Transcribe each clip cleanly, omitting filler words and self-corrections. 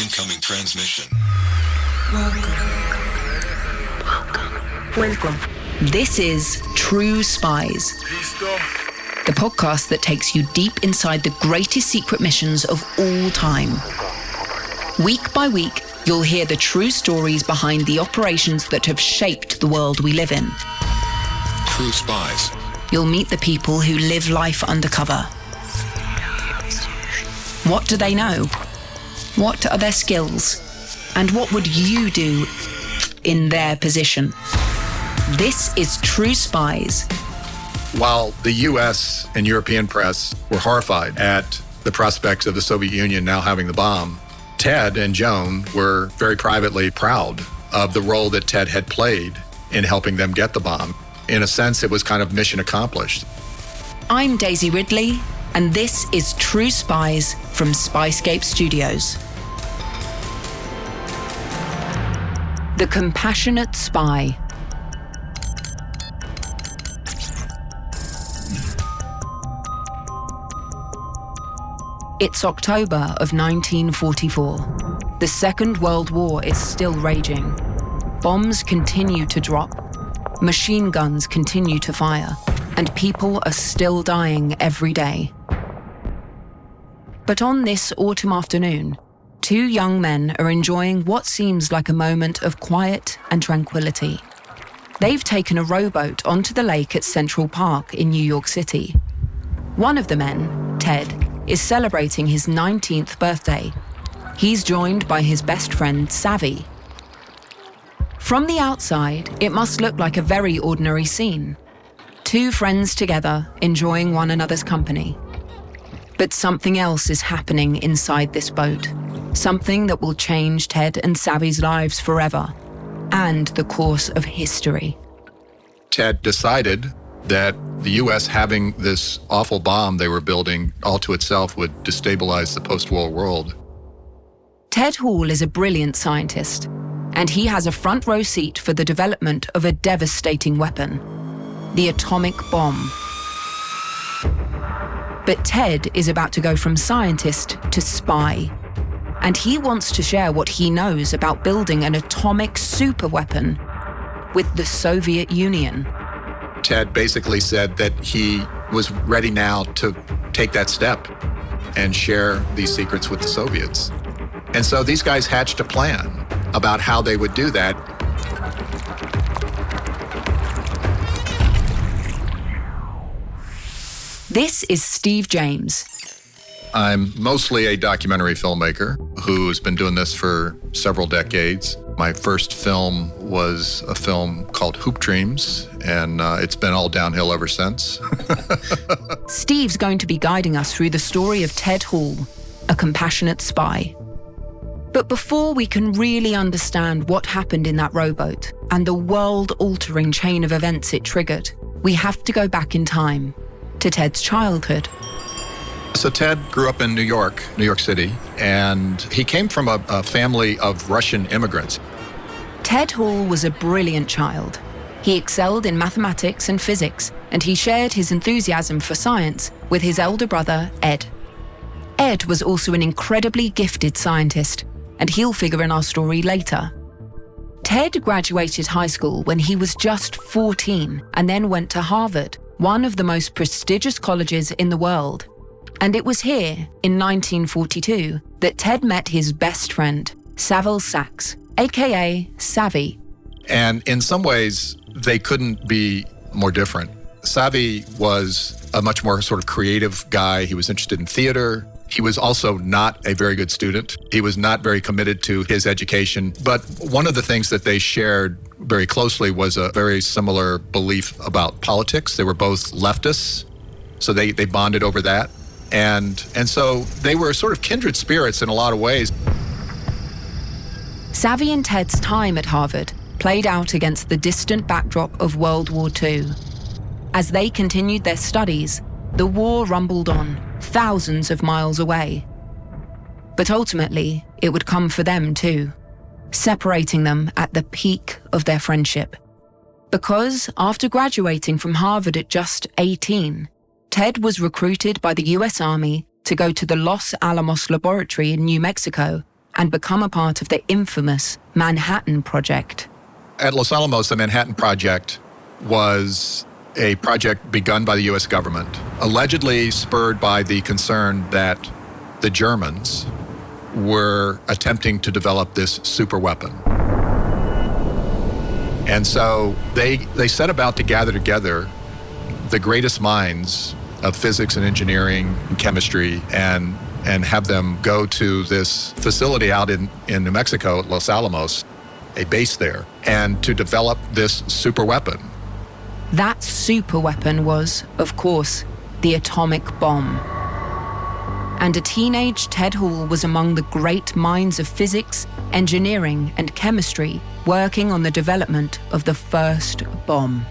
Incoming transmission. Welcome. This is True Spies, the podcast that takes you deep inside the greatest secret missions of all time. Week by week, you'll hear the true stories behind the operations that have shaped the world we live in. True Spies. You'll meet the people who live life undercover. What do they know? What are their skills? And what would you do in their position? This is True Spies. While the US and European press were horrified at the prospects of the Soviet Union now having the bomb, Ted and Joan were very privately proud of the role that Ted had played in helping them get the bomb. In a sense, it was kind of mission accomplished. I'm Daisy Ridley, and this is True Spies from Spyscape Studios. The Compassionate Spy. It's October of 1944. The Second World War is still raging. Bombs continue to drop. Machine guns continue to fire, and people are still dying every day. But on this autumn afternoon, two young men are enjoying what seems like a moment of quiet and tranquility. They've taken a rowboat onto the lake at Central Park in New York City. One of the men, Ted, is celebrating his 19th birthday. He's joined by his best friend, Savvy. From the outside, it must look like a very ordinary scene. Two friends together, enjoying one another's company. But something else is happening inside this boat. Something that will change Ted and Savvy's lives forever, and the course of history. Ted decided that the US having this awful bomb they were building all to itself would destabilize the post-war world. Ted Hall is a brilliant scientist, and he has a front row seat for the development of a devastating weapon, the atomic bomb. But Ted is about to go from scientist to spy, and he wants to share what he knows about building an atomic superweapon with the Soviet Union. Ted basically said that he was ready now to take that step and share these secrets with the Soviets. And so these guys hatched a plan about how they would do that. This is Steve James. I'm mostly a documentary filmmaker who's been doing this for several decades. My first film was a film called Hoop Dreams, and it's been all downhill ever since. Steve's going to be guiding us through the story of Ted Hall, a compassionate spy. But before we can really understand what happened in that rowboat and the world-altering chain of events it triggered, we have to go back in time to Ted's childhood. So Ted grew up in New York City, and he came from a family of Russian immigrants. Ted Hall was a brilliant child. He excelled in mathematics and physics, and he shared his enthusiasm for science with his elder brother, Ed. Ed was also an incredibly gifted scientist, and he'll figure in our story later. Ted graduated high school when he was just 14 and then went to Harvard, one of the most prestigious colleges in the world. And it was here, in 1942, that Ted met his best friend, Saville Sachs, aka Savvy. And in some ways, they couldn't be more different. Savvy was a much more sort of creative guy. He was interested in theater. He was also not a very good student. He was not very committed to his education. But one of the things that they shared very closely was a very similar belief about politics. They were both leftists, so they bonded over that. And so they were sort of kindred spirits in a lot of ways. Savvy and Ted's time at Harvard played out against the distant backdrop of World War II. As they continued their studies, the war rumbled on, thousands of miles away. But ultimately, it would come for them too, separating them at the peak of their friendship. Because after graduating from Harvard at just 18, Ted was recruited by the US Army to go to the Los Alamos laboratory in New Mexico and become a part of the infamous Manhattan Project. At Los Alamos, the Manhattan Project was a project begun by the U.S. government, allegedly spurred by the concern that the Germans were attempting to develop this super weapon. And so they set about to gather together the greatest minds of physics and engineering and chemistry and have them go to this facility out in New Mexico, Los Alamos, a base there, and to develop this super weapon. That super weapon was, of course, the atomic bomb. And a teenage Ted Hall was among the great minds of physics, engineering, and chemistry working on the development of the first bomb.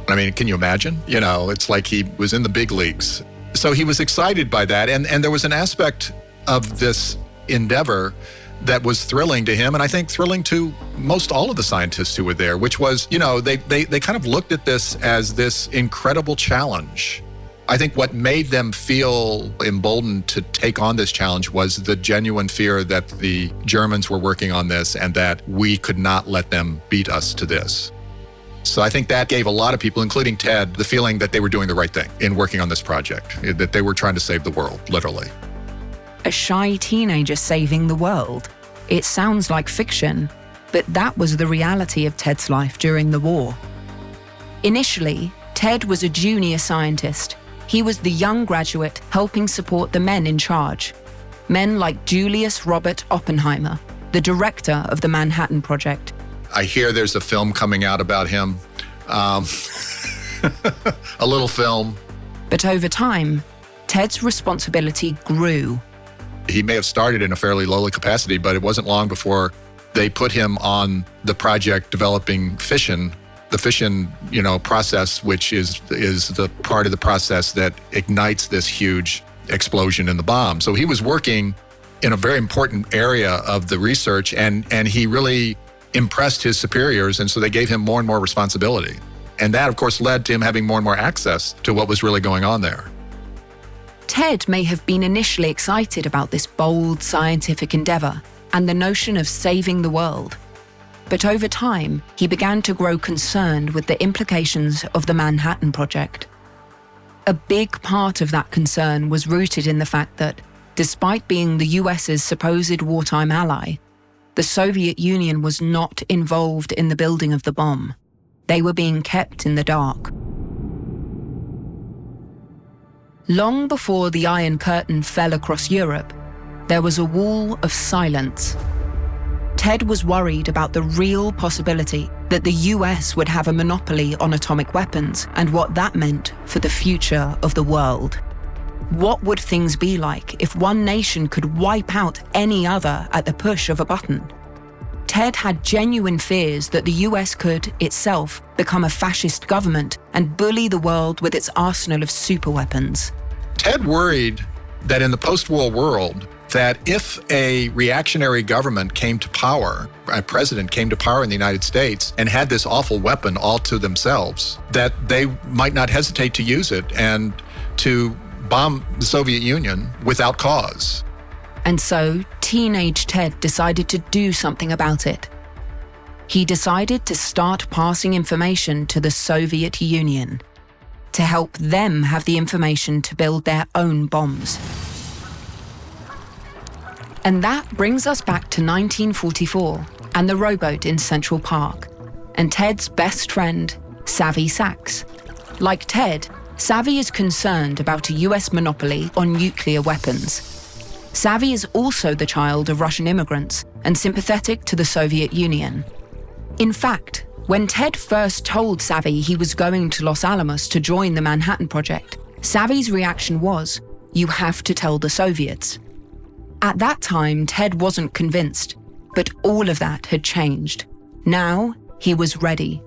I mean, can you imagine? You know, it's like he was in the big leagues. So he was excited by that. And there was an aspect of this endeavor that was thrilling to him, and I think thrilling to most all of the scientists who were there, which was, you know, they kind of looked at this as this incredible challenge. I think what made them feel emboldened to take on this challenge was the genuine fear that the Germans were working on this and that we could not let them beat us to this. So I think that gave a lot of people, including Ted, the feeling that they were doing the right thing in working on this project, that they were trying to save the world, literally. A shy teenager saving the world. It sounds like fiction, but that was the reality of Ted's life during the war. Initially, Ted was a junior scientist. He was the young graduate helping support the men in charge. Men like Julius Robert Oppenheimer, the director of the Manhattan Project. I hear there's a film coming out about him. A little film. But over time, Ted's responsibility grew. He may have started in a fairly lowly capacity, but it wasn't long before they put him on the project developing fission. The fission, process, which is the part of the process that ignites this huge explosion in the bomb. So he was working in a very important area of the research, and he really impressed his superiors, and so they gave him more and more responsibility. And that, of course, led to him having more and more access to what was really going on there. Ted may have been initially excited about this bold scientific endeavor and the notion of saving the world. But over time, he began to grow concerned with the implications of the Manhattan Project. A big part of that concern was rooted in the fact that, despite being the US's supposed wartime ally, the Soviet Union was not involved in the building of the bomb. They were being kept in the dark. Long before the Iron Curtain fell across Europe, there was a wall of silence. Ted was worried about the real possibility that the US would have a monopoly on atomic weapons and what that meant for the future of the world. What would things be like if one nation could wipe out any other at the push of a button? Ted had genuine fears that the US could, itself, become a fascist government and bully the world with its arsenal of superweapons. Ted worried that in the post-war world, that if a reactionary government came to power, a president came to power in the United States and had this awful weapon all to themselves, that they might not hesitate to use it and to bomb the Soviet Union without cause. And so, teenage Ted decided to do something about it. He decided to start passing information to the Soviet Union to help them have the information to build their own bombs. And that brings us back to 1944 and the rowboat in Central Park, and Ted's best friend, Savvy Sachs. Like Ted, Savvy is concerned about a US monopoly on nuclear weapons. Savvy is also the child of Russian immigrants and sympathetic to the Soviet Union. In fact, when Ted first told Savvy he was going to Los Alamos to join the Manhattan Project, Savvy's reaction was, "You have to tell the Soviets." At that time, Ted wasn't convinced, but all of that had changed. Now, he was ready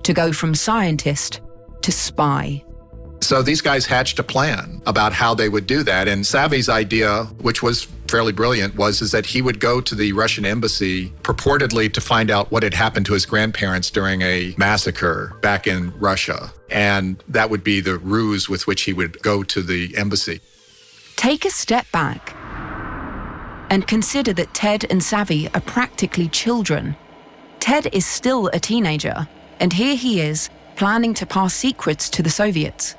to go from scientist to spy. So these guys hatched a plan about how they would do that. And Savvy's idea, which was fairly brilliant, was that he would go to the Russian embassy purportedly to find out what had happened to his grandparents during a massacre back in Russia. And that would be the ruse with which he would go to the embassy. Take a step back. And consider that Ted and Savvy are practically children. Ted is still a teenager, and here he is, planning to pass secrets to the Soviets.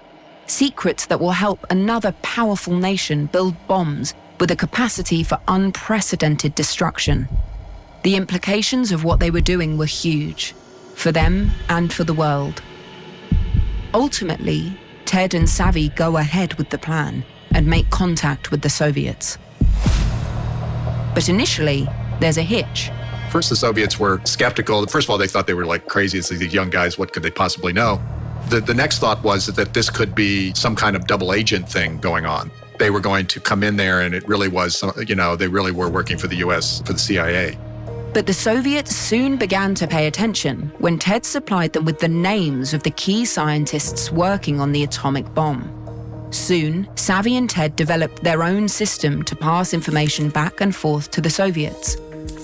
Secrets that will help another powerful nation build bombs with a capacity for unprecedented destruction. The implications of what they were doing were huge, for them and for the world. Ultimately, Ted and Savvy go ahead with the plan and make contact with the Soviets. But initially, there's a hitch. First, the Soviets were skeptical. First of all, they thought they were like crazy. It's these young guys. What could they possibly know? The next thought was that this could be some kind of double agent thing going on. They were going to come in there and it really was, they really were working for the US, for the CIA. But the Soviets soon began to pay attention when Ted supplied them with the names of the key scientists working on the atomic bomb. Soon, Savvy and Ted developed their own system to pass information back and forth to the Soviets.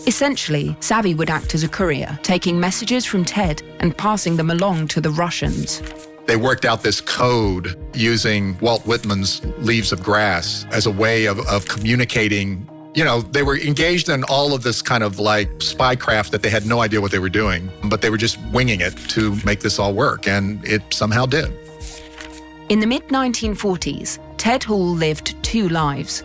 Essentially, Savvy would act as a courier, taking messages from Ted and passing them along to the Russians. They worked out this code using Walt Whitman's Leaves of Grass as a way of communicating. They were engaged in all of this kind of like spycraft that they had no idea what they were doing, but they were just winging it to make this all work, and it somehow did. In the mid-1940s, Ted Hall lived two lives.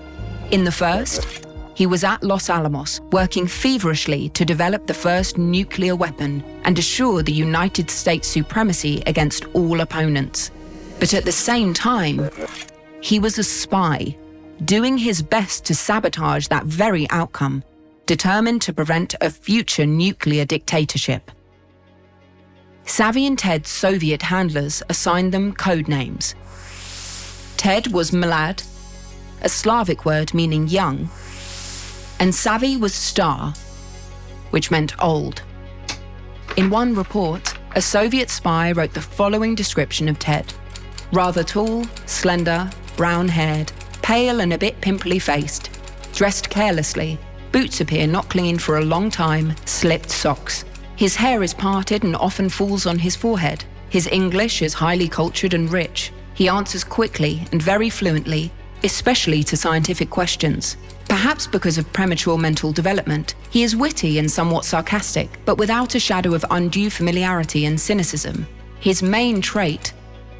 In the first, he was at Los Alamos, working feverishly to develop the first nuclear weapon and assure the United States supremacy against all opponents. But at the same time, he was a spy, doing his best to sabotage that very outcome, determined to prevent a future nuclear dictatorship. Savvy and Ted's Soviet handlers assigned them code names. Ted was Mlad, a Slavic word meaning young, and Savvy was Star, which meant old. In one report, a Soviet spy wrote the following description of Ted: rather tall, slender, brown-haired, pale and a bit pimply-faced, dressed carelessly, boots appear not clean for a long time, slipped socks. His hair is parted and often falls on his forehead. His English is highly cultured and rich. He answers quickly and very fluently, especially to scientific questions. Perhaps because of premature mental development, he is witty and somewhat sarcastic, but without a shadow of undue familiarity and cynicism. His main trait,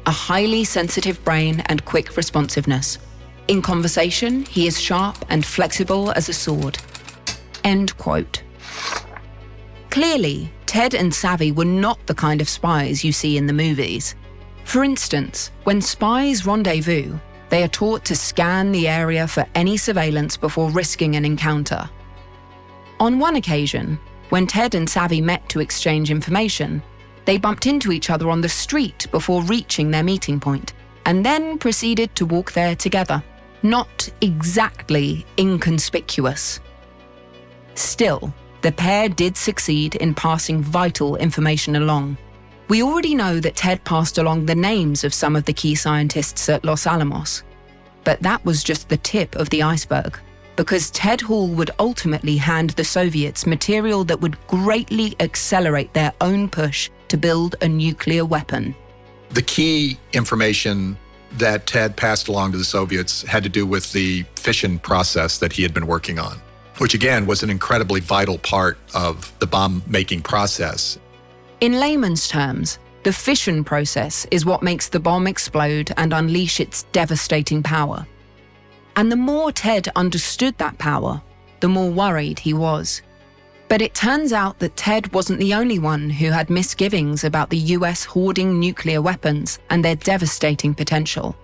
a highly sensitive brain and quick responsiveness. In conversation, he is sharp and flexible as a sword. End quote. Clearly, Ted and Savvy were not the kind of spies you see in the movies. For instance, when spies rendezvous, they are taught to scan the area for any surveillance before risking an encounter. On one occasion, when Ted and Savvy met to exchange information, they bumped into each other on the street before reaching their meeting point, and then proceeded to walk there together. Not exactly inconspicuous. Still, the pair did succeed in passing vital information along. We already know that Ted passed along the names of some of the key scientists at Los Alamos. But that was just the tip of the iceberg, because Ted Hall would ultimately hand the Soviets material that would greatly accelerate their own push to build a nuclear weapon. The key information that Ted passed along to the Soviets had to do with the fission process that he had been working on, which again was an incredibly vital part of the bomb-making process. In layman's terms, the fission process is what makes the bomb explode and unleash its devastating power. And the more Ted understood that power, the more worried he was. But it turns out that Ted wasn't the only one who had misgivings about the US hoarding nuclear weapons and their devastating potential.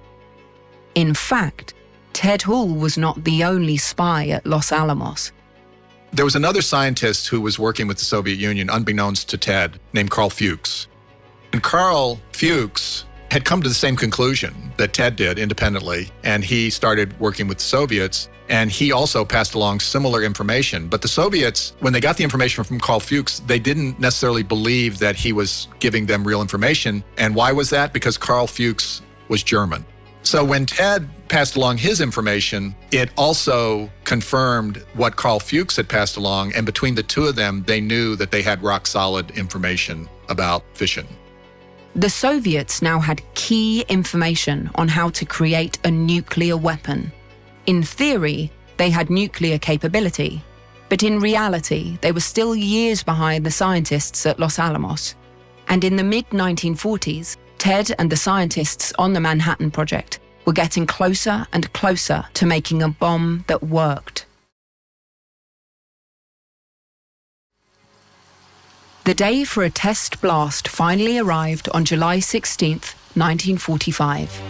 In fact, Ted Hall was not the only spy at Los Alamos. There was another scientist who was working with the Soviet Union, unbeknownst to Ted, named Carl Fuchs. And Carl Fuchs had come to the same conclusion that Ted did independently, and he started working with the Soviets, and he also passed along similar information. But the Soviets, when they got the information from Carl Fuchs, they didn't necessarily believe that he was giving them real information. And why was that? Because Carl Fuchs was German. So when Ted passed along his information, it also confirmed what Carl Fuchs had passed along, and between the two of them, they knew that they had rock-solid information about fission. The Soviets now had key information on how to create a nuclear weapon. In theory, they had nuclear capability, but in reality, they were still years behind the scientists at Los Alamos. And in the mid-1940s, Ted and the scientists on the Manhattan Project were getting closer and closer to making a bomb that worked. The day for a test blast finally arrived on July 16th, 1945.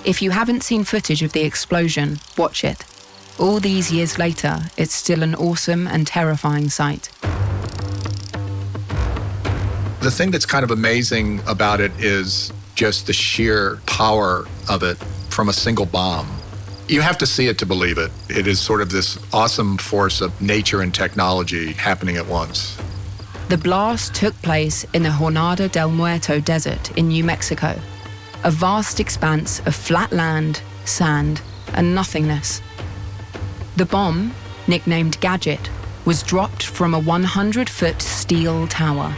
If you haven't seen footage of the explosion, watch it. All these years later, it's still an awesome and terrifying sight. The thing that's kind of amazing about it is just the sheer power of it from a single bomb. You have to see it to believe it. It is sort of this awesome force of nature and technology happening at once. The blast took place in the Jornada del Muerto Desert in New Mexico, a vast expanse of flat land, sand, and nothingness. The bomb, nicknamed Gadget, was dropped from a 100-foot steel tower.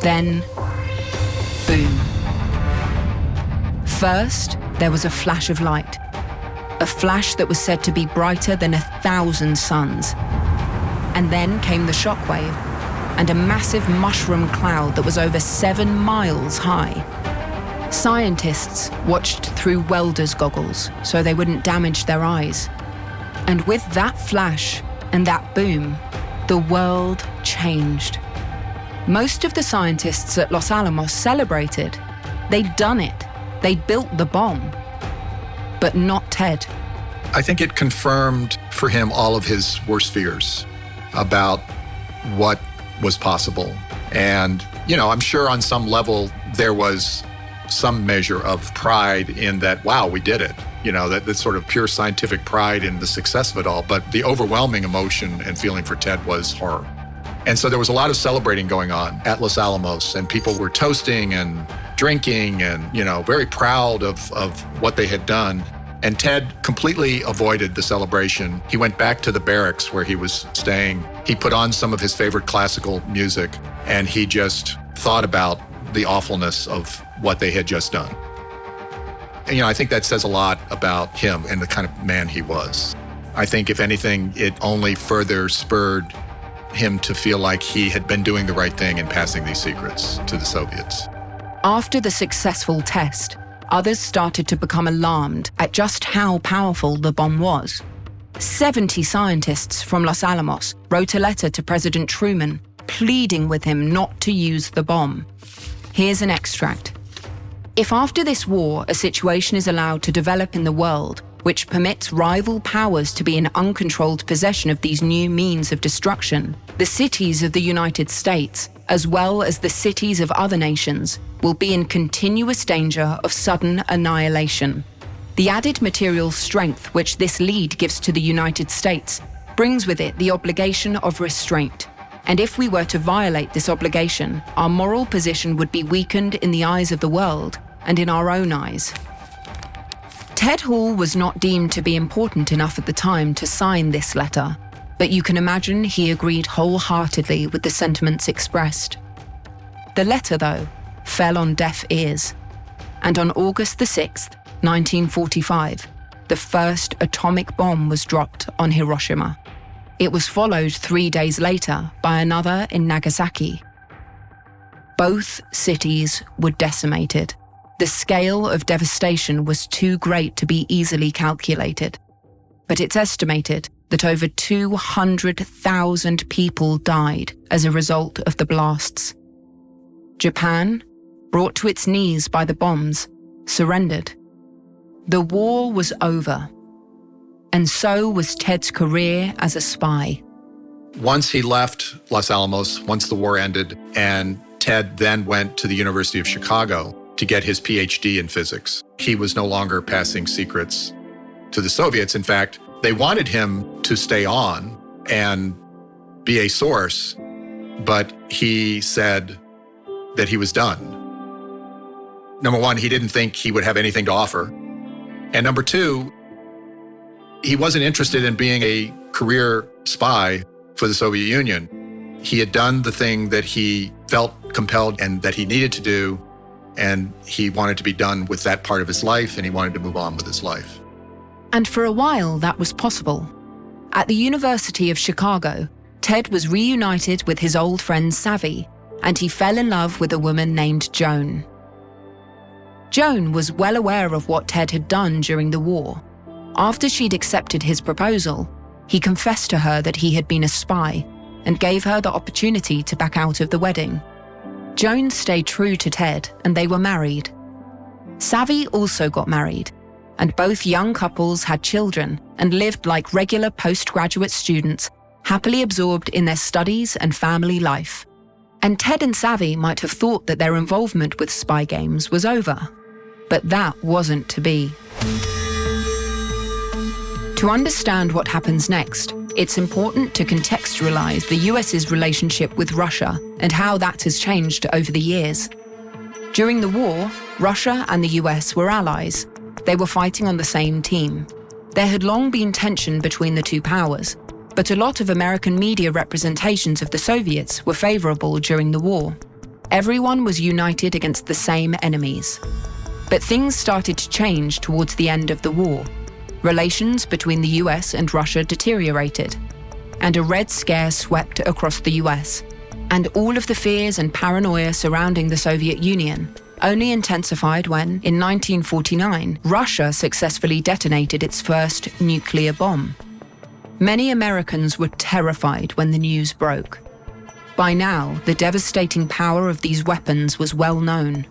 Then, boom. First, there was a flash of light, a flash that was said to be brighter than 1,000 suns. And then came the shockwave, and a massive mushroom cloud that was over 7 miles high. Scientists watched through welder's goggles so they wouldn't damage their eyes. And with that flash and that boom, the world changed. Most of the scientists at Los Alamos celebrated. They'd done it. They'd built the bomb. But not Ted. I think it confirmed for him all of his worst fears about what was possible. And, I'm sure on some level there was some measure of pride in that, wow, we did it. That sort of pure scientific pride in the success of it all. But the overwhelming emotion and feeling for Ted was horror. And so there was a lot of celebrating going on at Los Alamos, and people were toasting and drinking and, very proud of what they had done. And Ted completely avoided the celebration. He went back to the barracks where he was staying. He put on some of his favorite classical music, and he just thought about the awfulness of what they had just done. And, I think that says a lot about him and the kind of man he was. I think, if anything, it only further spurred him to feel like he had been doing the right thing in passing these secrets to the Soviets. After the successful test, others started to become alarmed at just how powerful the bomb was. 70 scientists from Los Alamos wrote a letter to President Truman, pleading with him not to use the bomb. Here's an extract. If after this war a situation is allowed to develop in the world which permits rival powers to be in uncontrolled possession of these new means of destruction, the cities of the United States, as well as the cities of other nations, will be in continuous danger of sudden annihilation. The added material strength which this lead gives to the United States brings with it the obligation of restraint. And if we were to violate this obligation, our moral position would be weakened in the eyes of the world and in our own eyes. Ted Hall was not deemed to be important enough at the time to sign this letter, but you can imagine he agreed wholeheartedly with the sentiments expressed. The letter, though, fell on deaf ears, and on August the 6th, 1945, the first atomic bomb was dropped on Hiroshima. It was followed 3 days later by another in Nagasaki. Both cities were decimated. The scale of devastation was too great to be easily calculated, but it's estimated that over 200,000 people died as a result of the blasts. Japan, brought to its knees by the bombs, surrendered. The war was over, and so was Ted's career as a spy. Once he left Los Alamos, once the war ended, and Ted then went to the University of Chicago to get his PhD in physics, he was no longer passing secrets to the Soviets. In fact, they wanted him to stay on and be a source, but he said that he was done. Number one, he didn't think he would have anything to offer. And number two, he wasn't interested in being a career spy for the Soviet Union. He had done the thing that he felt compelled and that he needed to do, and he wanted to be done with that part of his life, and he wanted to move on with his life. And for a while, that was possible. At the University of Chicago, Ted was reunited with his old friend Savvy, and he fell in love with a woman named Joan. Joan was well aware of what Ted had done during the war. After she'd accepted his proposal, he confessed to her that he had been a spy and gave her the opportunity to back out of the wedding. Joan stayed true to Ted, and they were married. Savvy also got married, and both young couples had children and lived like regular postgraduate students, happily absorbed in their studies and family life. And Ted and Savvy might have thought that their involvement with spy games was over. But that wasn't to be. To understand what happens next, it's important to contextualize the US's relationship with Russia and how that has changed over the years. During the war, Russia and the US were allies. They were fighting on the same team. There had long been tension between the two powers, but a lot of American media representations of the Soviets were favorable during the war. Everyone was united against the same enemies. But things started to change towards the end of the war. Relations between the US and Russia deteriorated, and a Red Scare swept across the US, and all of the fears and paranoia surrounding the Soviet Union only intensified when, in 1949, Russia successfully detonated its first nuclear bomb. Many Americans were terrified when the news broke. By now, the devastating power of these weapons was well known.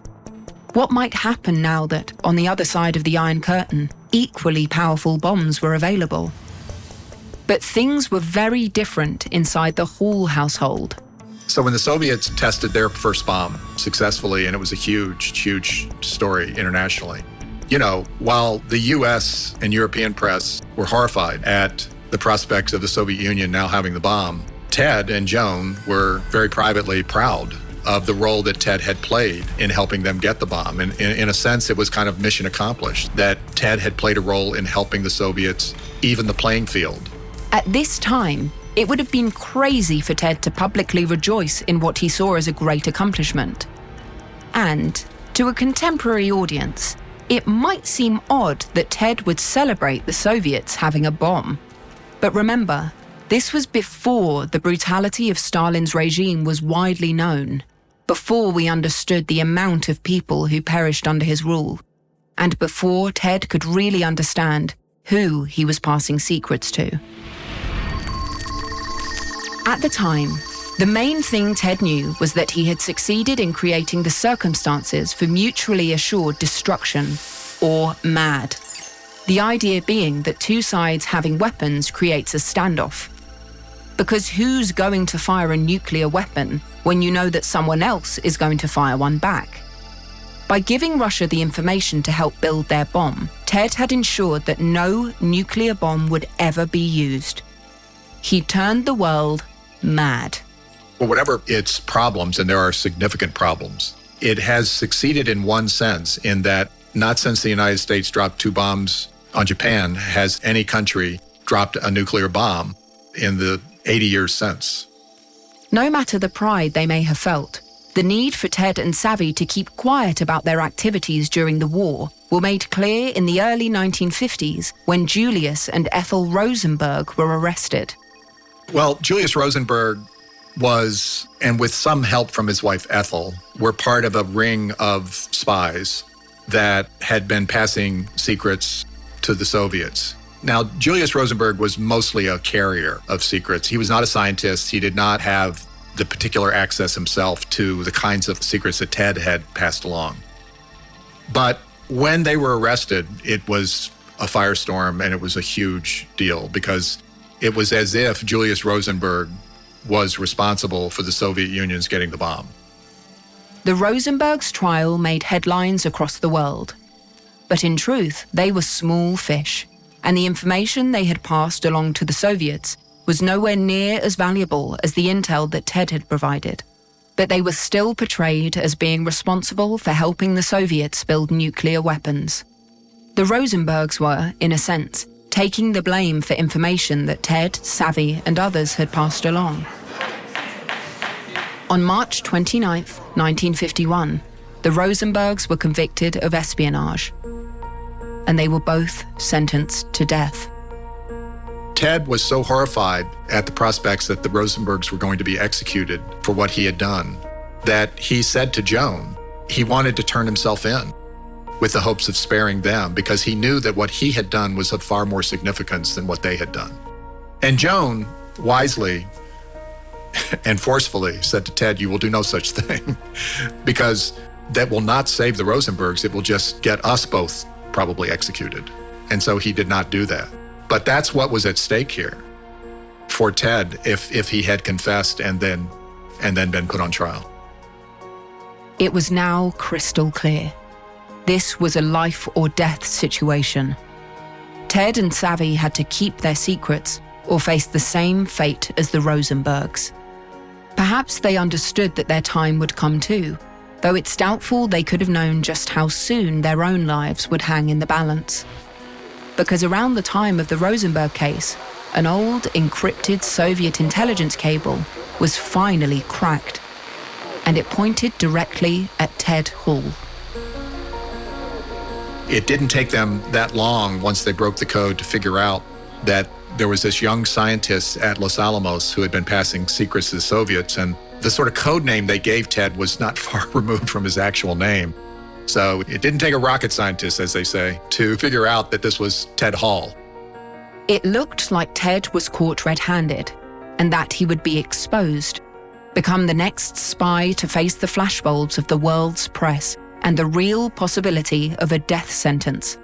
What might happen now that, on the other side of the Iron Curtain, equally powerful bombs were available? But things were very different inside the Hall household. So when the Soviets tested their first bomb successfully, and it was a huge, huge story internationally, while the US and European press were horrified at the prospects of the Soviet Union now having the bomb, Ted and Joan were very privately proud of the role that Ted had played in helping them get the bomb. And in a sense, it was kind of mission accomplished, that Ted had played a role in helping the Soviets even the playing field. At this time, it would have been crazy for Ted to publicly rejoice in what he saw as a great accomplishment. And, to a contemporary audience, it might seem odd that Ted would celebrate the Soviets having a bomb. But remember, this was before the brutality of Stalin's regime was widely known, before we understood the amount of people who perished under his rule, and before Ted could really understand who he was passing secrets to. At the time, the main thing Ted knew was that he had succeeded in creating the circumstances for mutually assured destruction, or MAD. The idea being that two sides having weapons creates a standoff. Because who's going to fire a nuclear weapon when you know that someone else is going to fire one back? By giving Russia the information to help build their bomb, Ted had ensured that no nuclear bomb would ever be used. He turned the world mad. Well, whatever its problems, and there are significant problems, it has succeeded in one sense, in that not since the United States dropped 2 bombs on Japan has any country dropped a nuclear bomb in the 80 years since. No matter the pride they may have felt, the need for Ted and Savvy to keep quiet about their activities during the war were made clear in the early 1950s when Julius and Ethel Rosenberg were arrested. Well, Julius Rosenberg was, and with some help from his wife Ethel, were part of a ring of spies that had been passing secrets to the Soviets. Now, Julius Rosenberg was mostly a carrier of secrets. He was not a scientist. He did not have the particular access himself to the kinds of secrets that Ted had passed along. But when they were arrested, it was a firestorm, and it was a huge deal because it was as if Julius Rosenberg was responsible for the Soviet Union's getting the bomb. The Rosenbergs' trial made headlines across the world. But in truth, they were small fish, and the information they had passed along to the Soviets was nowhere near as valuable as the intel that Ted had provided. But they were still portrayed as being responsible for helping the Soviets build nuclear weapons. The Rosenbergs were, in a sense, taking the blame for information that Ted, Savvy, and others had passed along. On March 29, 1951, the Rosenbergs were convicted of espionage. and they were both sentenced to death. Ted was so horrified at the prospects that the Rosenbergs were going to be executed for what he had done that he said to Joan he wanted to turn himself in with the hopes of sparing them because he knew that what he had done was of far more significance than what they had done. And Joan wisely and forcefully said to Ted, "You will do no such thing because that will not save the Rosenbergs. It will just get us both probably executed." And so he did not do that. But that's what was at stake here for Ted if he had confessed and then been put on trial. It was now crystal clear. This was a life or death situation. Ted and Savvy had to keep their secrets or face the same fate as the Rosenbergs. Perhaps they understood that their time would come too, though it's doubtful they could have known just how soon their own lives would hang in the balance. Because around the time of the Rosenberg case, an old encrypted Soviet intelligence cable was finally cracked, and it pointed directly at Ted Hall. It didn't take them that long once they broke the code to figure out that there was this young scientist at Los Alamos who had been passing secrets to the Soviets, and the sort of code name they gave Ted was not far removed from his actual name. So it didn't take a rocket scientist, as they say, to figure out that this was Ted Hall. It looked like Ted was caught red-handed, and that he would be exposed, become the next spy to face the flashbulbs of the world's press and the real possibility of a death sentence.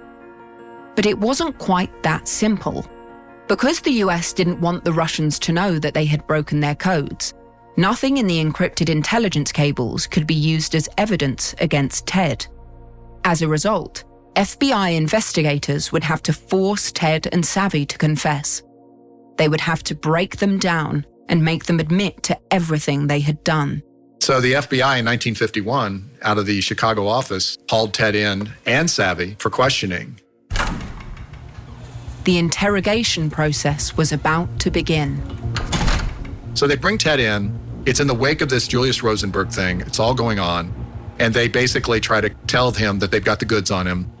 But it wasn't quite that simple. Because the US didn't want the Russians to know that they had broken their codes, nothing in the encrypted intelligence cables could be used as evidence against Ted. As a result, FBI investigators would have to force Ted and Savvy to confess. They would have to break them down and make them admit to everything they had done. So the FBI in 1951, out of the Chicago office, hauled Ted in and Savvy for questioning. The interrogation process was about to begin. So they bring Ted in. It's in the wake of this Julius Rosenberg thing. It's all going on. And they basically try to tell him that they've got the goods on him.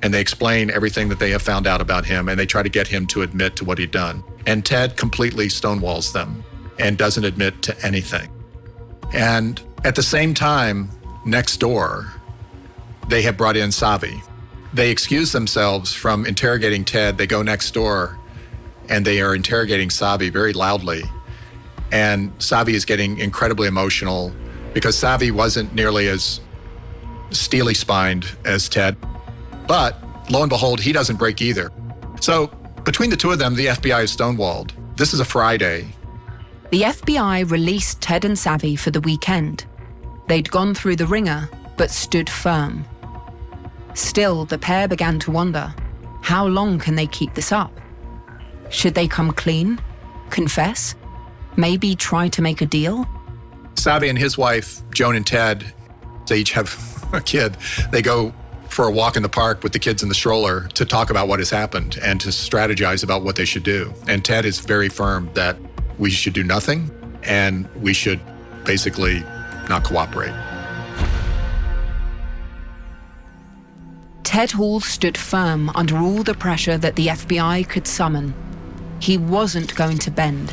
And they explain everything that they have found out about him. And they try to get him to admit to what he'd done. And Ted completely stonewalls them and doesn't admit to anything. And at the same time, next door, they have brought in Savvy. They excuse themselves from interrogating Ted. They go next door and they are interrogating Savvy very loudly. And Savvy is getting incredibly emotional because Savvy wasn't nearly as steely-spined as Ted. But lo and behold, he doesn't break either. So between the two of them, the FBI is stonewalled. This is a Friday. The FBI released Ted and Savvy for the weekend. They'd gone through the ringer, but stood firm. Still, the pair began to wonder, how long can they keep this up? Should they come clean? Confess? Maybe try to make a deal? Savvy and his wife, Joan and Ted, they each have a kid. They go for a walk in the park with the kids in the stroller to talk about what has happened and to strategize about what they should do. And Ted is very firm that we should do nothing and we should basically not cooperate. Ted Hall stood firm under all the pressure that the FBI could summon. He wasn't going to bend.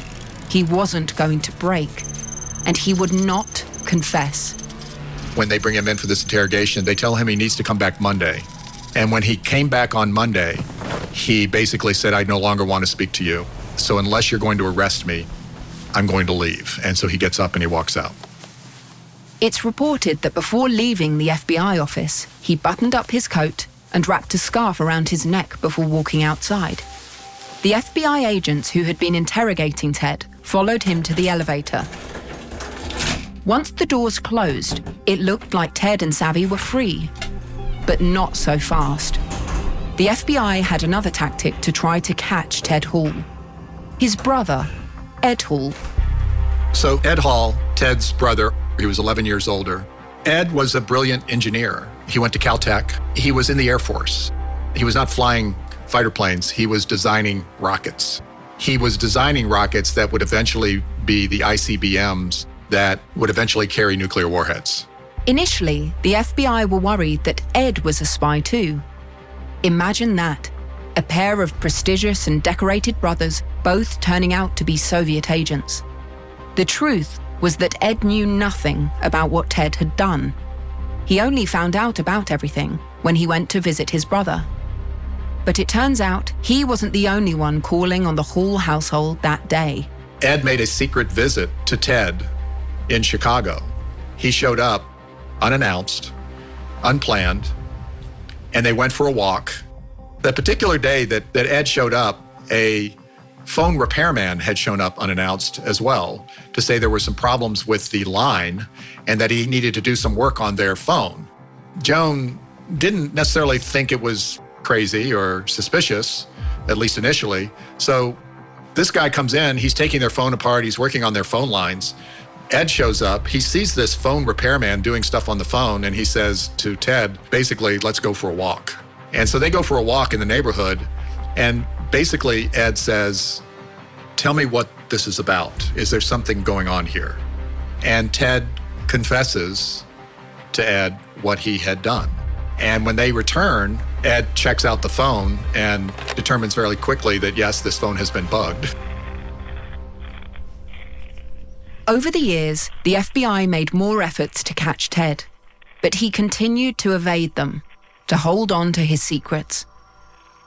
He wasn't going to break. And he would not confess. When they bring him in for this interrogation, they tell him he needs to come back Monday. And when he came back on Monday, he basically said, "I no longer want to speak to you. So unless you're going to arrest me, I'm going to leave." And so he gets up and he walks out. It's reported that before leaving the FBI office, he buttoned up his coat and wrapped a scarf around his neck before walking outside. The FBI agents who had been interrogating Ted followed him to the elevator. Once the doors closed, it looked like Ted and Savvy were free, but not so fast. The FBI had another tactic to try to catch Ted Hall. His brother, Ed Hall. So Ed Hall, Ted's brother, he was 11 years older. Ed was a brilliant engineer. He went to Caltech. He was in the Air Force. He was not flying fighter planes. He was designing rockets. He was designing rockets that would eventually be the ICBMs that would eventually carry nuclear warheads. Initially, the FBI were worried that Ed was a spy too. Imagine that. A pair of prestigious and decorated brothers, both turning out to be Soviet agents. The truth was that Ed knew nothing about what Ted had done. He only found out about everything when he went to visit his brother. But it turns out he wasn't the only one calling on the Hall household that day. Ed made a secret visit to Ted in Chicago. He showed up unannounced, unplanned, and they went for a walk. That particular day that Ed showed up, a phone repairman had shown up unannounced as well to say there were some problems with the line and that he needed to do some work on their phone. Joan didn't necessarily think it was crazy or suspicious, at least initially. So this guy comes in, he's taking their phone apart, he's working on their phone lines. Ed shows up, he sees this phone repairman doing stuff on the phone, and he says to Ted, basically, let's go for a walk. And so they go for a walk in the neighborhood, and basically Ed says, tell me what this is about. Is there something going on here? And Ted confesses to Ed what he had done. And when they return, Ed checks out the phone and determines very quickly that, yes, this phone has been bugged. Over the years, the FBI made more efforts to catch Ted, but he continued to evade them, to hold on to his secrets.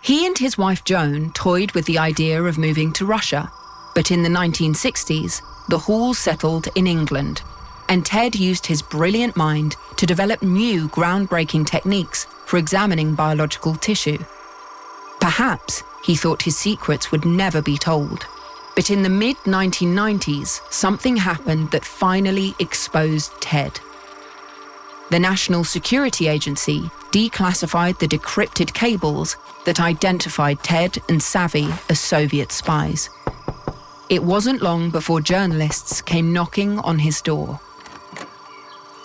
He and his wife Joan toyed with the idea of moving to Russia, but in the 1960s, the Hall settled in England, and Ted used his brilliant mind to develop new groundbreaking techniques for examining biological tissue. Perhaps he thought his secrets would never be told. But in the mid-1990s, something happened that finally exposed Ted. The National Security Agency declassified the decrypted cables that identified Ted and Savvy as Soviet spies. It wasn't long before journalists came knocking on his door.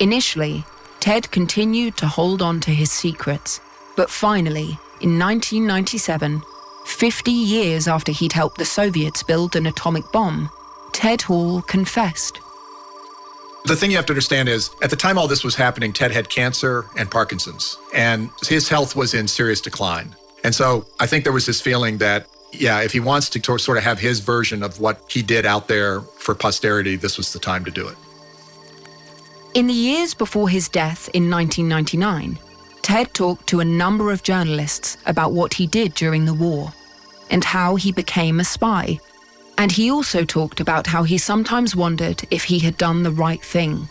Initially, Ted continued to hold on to his secrets, but finally, in 1997, 50 years after he'd helped the Soviets build an atomic bomb, Ted Hall confessed. The thing you have to understand is, at the time all this was happening, Ted had cancer and Parkinson's, and his health was in serious decline. And so I think there was this feeling that, yeah, if he wants to sort of have his version of what he did out there for posterity, this was the time to do it. In the years before his death in 1999, Ted talked to a number of journalists about what he did during the war and how he became a spy. And he also talked about how he sometimes wondered if he had done the right thing.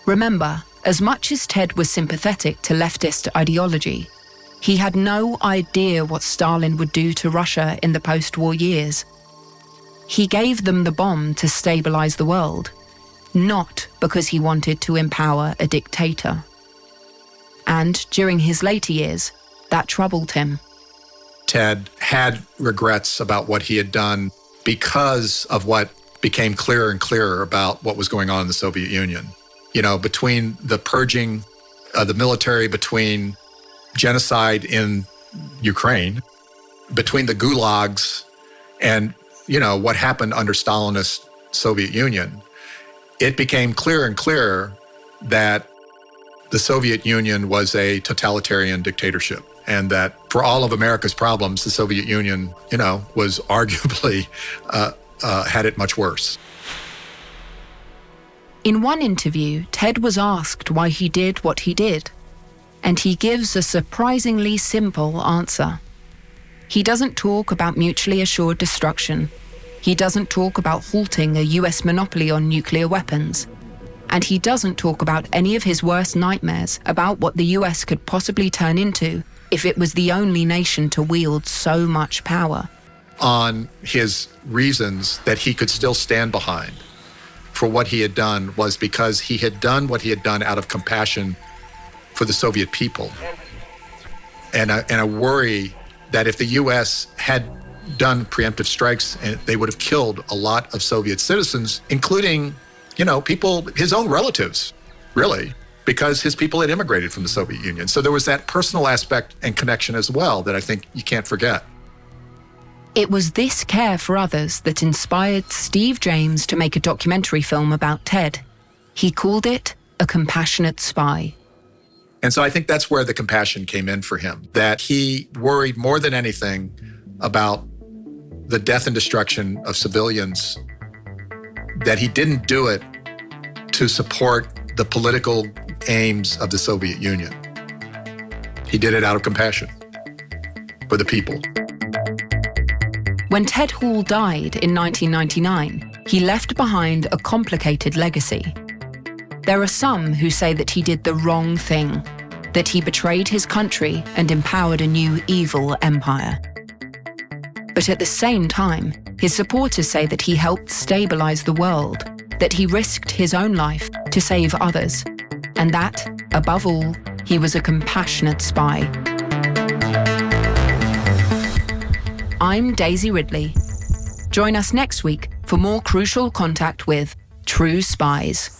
Remember, as much as Ted was sympathetic to leftist ideology, he had no idea what Stalin would do to Russia in the post-war years. He gave them the bomb to stabilize the world, not because he wanted to empower a dictator. And during his later years, that troubled him. Ted had regrets about what he had done because of what became clearer and clearer about what was going on in the Soviet Union. You know, between the purging of the military, between genocide in Ukraine, between the gulags and, you know, what happened under Stalinist Soviet Union, it became clearer and clearer that the Soviet Union was a totalitarian dictatorship, and that for all of America's problems, the Soviet Union, you know, was arguably had it much worse. In one interview, Ted was asked why he did what he did, and he gives a surprisingly simple answer. He doesn't talk about mutually assured destruction. He doesn't talk about halting a US monopoly on nuclear weapons. And he doesn't talk about any of his worst nightmares about what the US could possibly turn into if it was the only nation to wield so much power. On his reasons that he could still stand behind for what he had done was because he had done what he had done out of compassion for the Soviet people. And a worry that if the US had done preemptive strikes, they would have killed a lot of Soviet citizens, including, you know, people, his own relatives, really, because his people had immigrated from the Soviet Union. So there was that personal aspect and connection as well that I think you can't forget. It was this care for others that inspired Steve James to make a documentary film about Ted. He called it A Compassionate Spy. And so I think that's where the compassion came in for him, that he worried more than anything about the death and destruction of civilians, that he didn't do it to support the political aims of the Soviet Union. He did it out of compassion for the people. When Ted Hall died in 1999, he left behind a complicated legacy. There are some who say that he did the wrong thing, that he betrayed his country and empowered a new evil empire. But at the same time, his supporters say that he helped stabilize the world, that he risked his own life to save others, and that, above all, he was a compassionate spy. I'm Daisy Ridley. Join us next week for more crucial contact with True Spies.